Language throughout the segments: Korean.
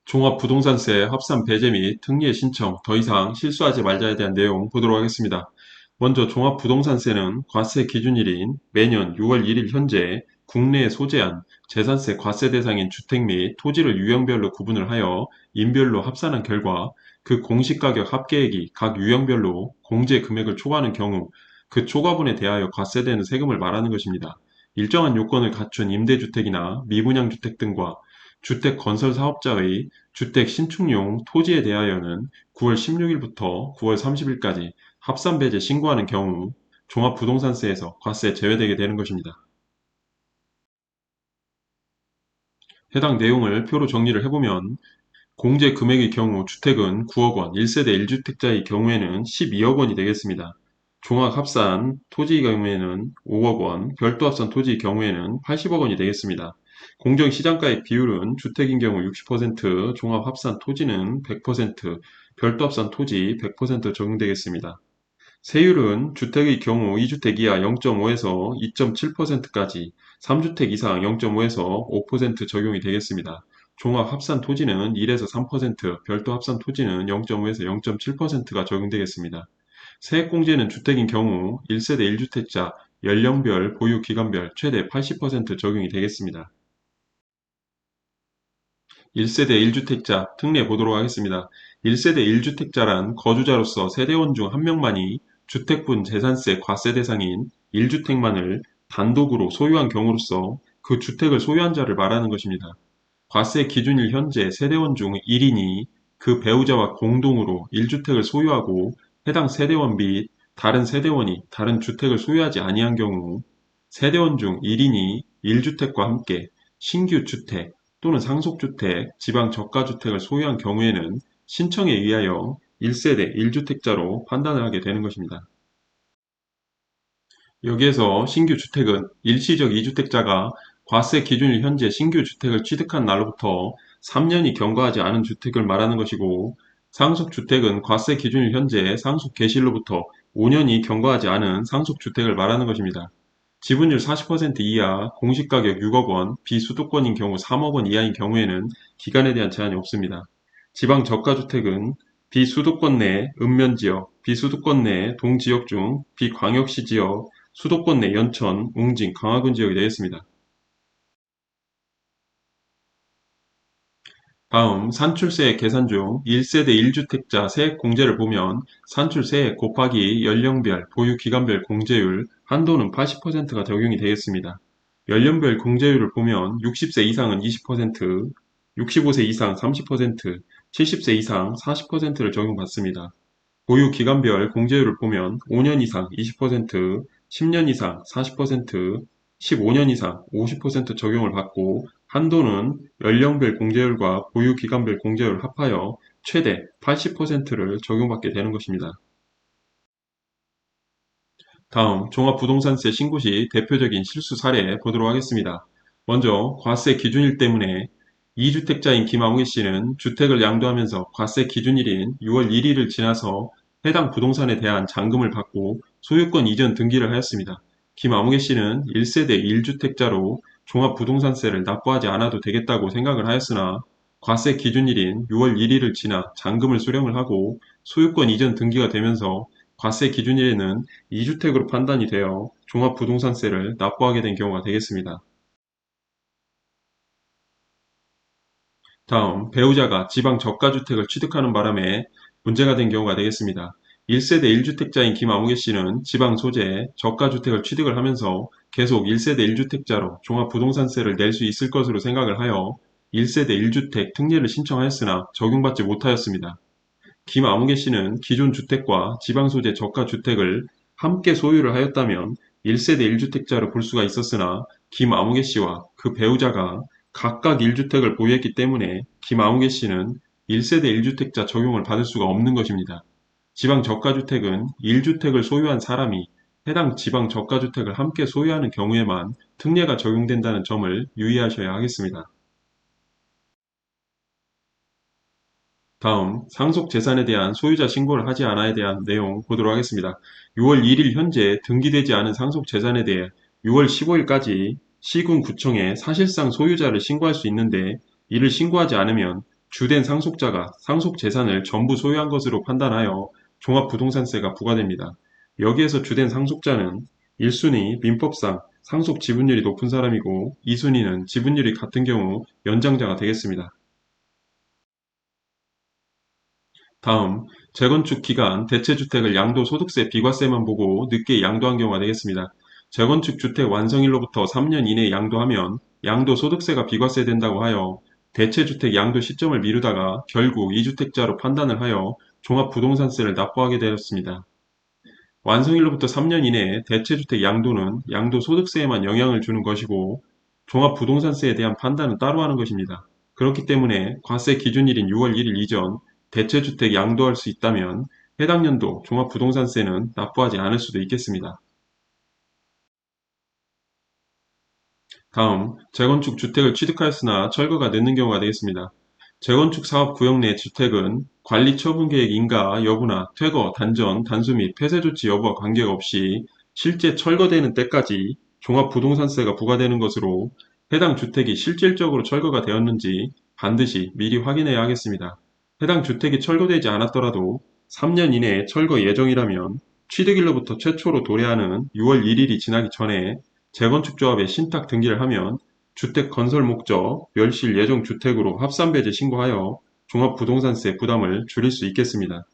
종합부동산세 합산 배제 및 특례 신청 더 이상 실수하지 말자에 대한 내용 보도록 하겠습니다. 먼저 종합부동산세는 과세 기준일인 매년 6월 1일 현재 국내에 소재한 재산세 과세 대상인 주택 및 토지를 유형별로 구분을 하여 인별로 합산한 결과 그 공시가격 합계액이 각 유형별로 공제 금액을 초과하는 경우 그 초과분에 대하여 과세되는 세금을 말하는 것입니다. 일정한 요건을 갖춘 임대주택이나 미분양주택 등과 주택 건설 사업자의 주택 신축용 토지에 대하여는 9월 16일부터 9월 30일까지 합산배제 신고하는 경우 종합부동산세에서 과세 제외되게 되는 것입니다. 해당 내용을 표로 정리를 해보면 공제 금액의 경우 주택은 9억 원, 1세대 1주택자의 경우에는 12억 원이 되겠습니다. 종합합산 토지의 경우에는 5억 원, 별도 합산 토지의 경우에는 80억 원이 되겠습니다. 공정시장가액 비율은 주택인 경우 60%, 종합합산 토지는 100%, 별도 합산 토지 100% 적용되겠습니다. 세율은 주택의 경우 2주택 이하 0.5에서 2.7%까지, 3주택 이상 0.5에서 5% 적용이 되겠습니다. 종합 합산 토지는 1에서 3%, 별도 합산 토지는 0.5에서 0.7%가 적용되겠습니다. 세액공제는 주택인 경우 1세대 1주택자, 연령별, 보유기간별 최대 80% 적용이 되겠습니다. 1세대 1주택자 특례 보도록 하겠습니다. 1세대 1주택자란 거주자로서 세대원 중 한 명만이 주택분 재산세 과세 대상인 1주택만을 단독으로 소유한 경우로서 그 주택을 소유한 자를 말하는 것입니다. 과세 기준일 현재 세대원 중 1인이 그 배우자와 공동으로 1주택을 소유하고 해당 세대원 및 다른 세대원이 다른 주택을 소유하지 아니한 경우 세대원 중 1인이 1주택과 함께 신규 주택 또는 상속주택, 지방저가주택을 소유한 경우에는 신청에 의하여 1세대 1주택자로 판단을 하게 되는 것입니다. 여기에서 신규 주택은 일시적 2주택자가 과세 기준일 현재 신규 주택을 취득한 날로부터 3년이 경과하지 않은 주택을 말하는 것이고, 상속주택은 과세 기준일 현재 상속 개시일로부터 5년이 경과하지 않은 상속주택을 말하는 것입니다. 지분율 40% 이하, 공시가격 6억 원, 비수도권인 경우 3억 원 이하인 경우에는 기간에 대한 제한이 없습니다. 지방 저가주택은 비수도권 내 읍면지역, 비수도권 내 동지역 중 비광역시 지역, 수도권 내 연천, 웅진, 강화군 지역이 되겠습니다. 다음 산출세액 계산 중 1세대 1주택자 세액 공제를 보면 산출세액 곱하기 연령별, 보유기간별 공제율, 한도는 80%가 적용이 되겠습니다. 연령별 공제율을 보면 60세 이상은 20%, 65세 이상 30%, 70세 이상 40%를 적용받습니다. 보유기간별 공제율을 보면 5년 이상 20%, 10년 이상 40%, 15년 이상 50% 적용을 받고 한도는 연령별 공제율과 보유기간별 공제율을 합하여 최대 80%를 적용받게 되는 것입니다. 다음 종합부동산세 신고 시 대표적인 실수 사례 보도록 하겠습니다. 먼저 과세 기준일 때문에 2주택자인 김아무개 씨는 주택을 양도하면서 과세 기준일인 6월 1일을 지나서 해당 부동산에 대한 잔금을 받고 소유권 이전 등기를 하였습니다. 김아무개 씨는 1세대 1주택자로 종합부동산세를 납부하지 않아도 되겠다고 생각을 하였으나 과세 기준일인 6월 1일을 지나 잔금을 수령을 하고 소유권 이전 등기가 되면서 과세 기준일에는 2주택으로 판단이 되어 종합부동산세를 납부하게 된 경우가 되겠습니다. 다음, 배우자가 지방 저가주택을 취득하는 바람에 문제가 된 경우가 되겠습니다. 1세대 1주택자인 김아무개 씨는 지방 소재 저가주택을 취득을 하면서 계속 1세대 1주택자로 종합부동산세를 낼 수 있을 것으로 생각을 하여 1세대 1주택 특례를 신청하였으나 적용받지 못하였습니다. 김아무개 씨는 기존 주택과 지방 소재 저가 주택을 함께 소유를 하였다면 1세대 1주택자로 볼 수가 있었으나 김아무개 씨와 그 배우자가 각각 1주택을 보유했기 때문에 김아무개 씨는 1세대 1주택자 적용을 받을 수가 없는 것입니다. 지방 저가주택은 1주택을 소유한 사람이 해당 지방 저가주택을 함께 소유하는 경우에만 특례가 적용된다는 점을 유의하셔야 하겠습니다. 다음, 상속재산에 대한 소유자 신고를 하지 않아에 대한 내용 보도록 하겠습니다. 6월 1일 현재 등기되지 않은 상속재산에 대해 6월 15일까지 시군구청에 사실상 소유자를 신고할 수 있는데 이를 신고하지 않으면 주된 상속자가 상속재산을 전부 소유한 것으로 판단하여 종합부동산세가 부과됩니다. 여기에서 주된 상속자는 1순위 민법상 상속 지분율이 높은 사람이고 2순위는 지분율이 같은 경우 연장자가 되겠습니다. 다음, 재건축 기간 대체주택을 양도소득세 비과세만 보고 늦게 양도한 경우가 되겠습니다. 재건축 주택 완성일로부터 3년 이내에 양도하면 양도소득세가 비과세된다고 하여 대체주택 양도 시점을 미루다가 결국 2주택자로 판단을 하여 종합부동산세를 납부하게 되었습니다. 완성일로부터 3년 이내에 대체주택 양도는 양도소득세에만 영향을 주는 것이고 종합부동산세에 대한 판단은 따로 하는 것입니다. 그렇기 때문에 과세 기준일인 6월 1일 이전 대체주택 양도할 수 있다면 해당 연도 종합부동산세는 납부하지 않을 수도 있겠습니다. 다음, 재건축 주택을 취득하였으나 철거가 늦는 경우가 되겠습니다. 재건축 사업 구역 내 주택은 관리 처분 계획 인가 여부나 퇴거, 단전, 단수 및 폐쇄 조치 여부와 관계없이 실제 철거되는 때까지 종합부동산세가 부과되는 것으로 해당 주택이 실질적으로 철거가 되었는지 반드시 미리 확인해야 하겠습니다. 해당 주택이 철거되지 않았더라도 3년 이내에 철거 예정이라면 취득일로부터 최초로 도래하는 6월 1일이 지나기 전에 재건축조합에 신탁 등기를 하면 주택 건설 목적, 멸실 예정 주택으로 합산배제 신고하여 종합부동산세 부담을 줄일 수 있겠습니다.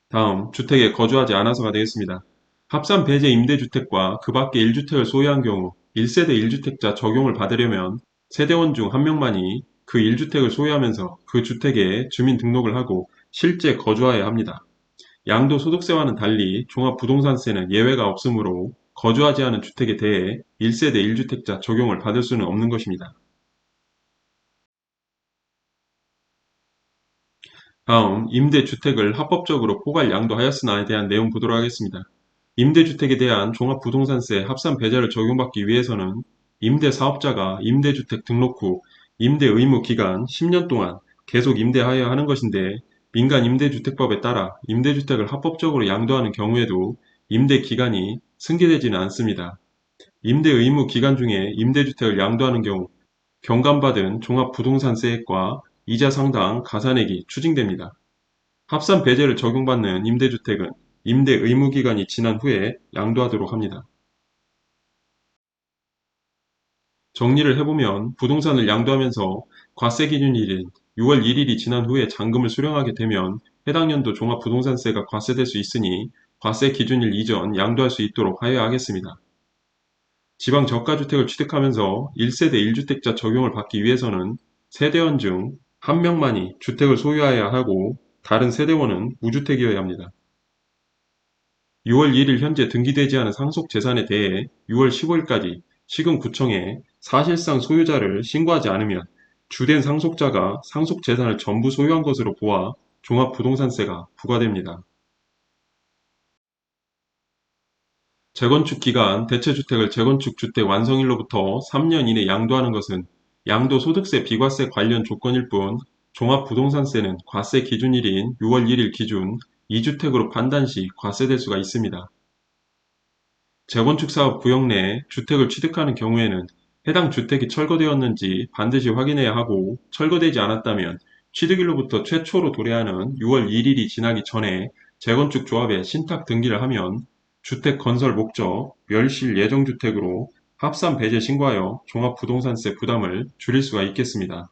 다음, 주택에 거주하지 않아서가 되겠습니다. 합산배제 임대주택과 그 밖의 1주택을 소유한 경우 1세대 1주택자 적용을 받으려면 세대원 중 한 명만이 그 1주택을 소유하면서 그 주택에 주민등록을 하고 실제 거주하여야 합니다. 양도소득세와는 달리 종합부동산세는 예외가 없으므로 거주하지 않은 주택에 대해 1세대 1주택자 적용을 받을 수는 없는 것입니다. 다음, 임대주택을 합법적으로 포괄 양도하였으나에 대한 내용 보도록 하겠습니다. 임대주택에 대한 종합부동산세 합산 배제를 적용받기 위해서는 임대사업자가 임대주택 등록 후 임대 의무 기간 10년 동안 계속 임대하여야 하는 것인데 민간임대주택법에 따라 임대주택을 합법적으로 양도하는 경우에도 임대 기간이 승계되지는 않습니다. 임대 의무 기간 중에 임대주택을 양도하는 경우 경감받은 종합부동산세액과 이자 상당 가산액이 추징됩니다. 합산 배제를 적용받는 임대주택은 임대 의무 기간이 지난 후에 양도하도록 합니다. 정리를 해보면 부동산을 양도하면서 과세 기준일인 6월 1일이 지난 후에 잔금을 수령하게 되면 해당 연도 종합부동산세가 과세될 수 있으니 과세 기준일 이전 양도할 수 있도록 하여야 하겠습니다. 지방 저가주택을 취득하면서 1세대 1주택자 적용을 받기 위해서는 세대원 중 한 명만이 주택을 소유하여야 하고 다른 세대원은 무주택이어야 합니다. 6월 1일 현재 등기되지 않은 상속재산에 대해 6월 15일까지 시군구청에 사실상 소유자를 신고하지 않으면 주된 상속자가 상속재산을 전부 소유한 것으로 보아 종합부동산세가 부과됩니다. 재건축 기간 대체주택을 재건축 주택 완성일로부터 3년 이내 양도하는 것은 양도소득세 비과세 관련 조건일 뿐 종합부동산세는 과세 기준일인 6월 1일 기준 2주택으로 판단 시 과세될 수가 있습니다. 재건축 사업 구역 내 주택을 취득하는 경우에는 해당 주택이 철거되었는지 반드시 확인해야 하고 철거되지 않았다면 취득일로부터 최초로 도래하는 6월 1일이 지나기 전에 재건축 조합에 신탁 등기를 하면 주택 건설 목적, 멸실 예정 주택으로 합산 배제 신고하여 종합부동산세 부담을 줄일 수가 있겠습니다.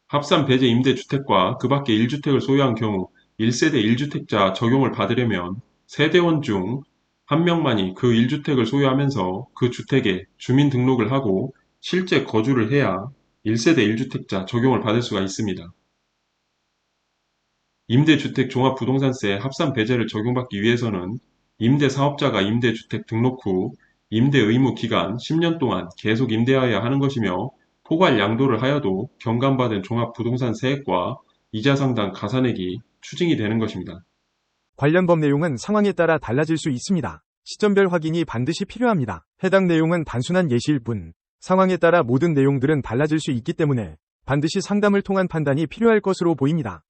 합산 배제 임대주택과 그 밖의 1주택을 소유한 경우 1세대 1주택자 적용을 받으려면 세대원 중 한 명만이 그 1주택을 소유하면서 그 주택에 주민등록을 하고 실제 거주를 해야 1세대 1주택자 적용을 받을 수가 있습니다. 임대주택 종합부동산세 합산 배제를 적용받기 위해서는 임대사업자가 임대주택 등록 후 임대 의무 기간 10년 동안 계속 임대하여야 하는 것이며 포괄 양도를 하여도 경감받은 종합부동산세액과 이자 상당 가산액이 추징이 되는 것입니다. 관련 법 내용은 상황에 따라 달라질 수 있습니다. 시점별 확인이 반드시 필요합니다. 해당 내용은 단순한 예시일 뿐, 상황에 따라 모든 내용들은 달라질 수 있기 때문에 반드시 상담을 통한 판단이 필요할 것으로 보입니다.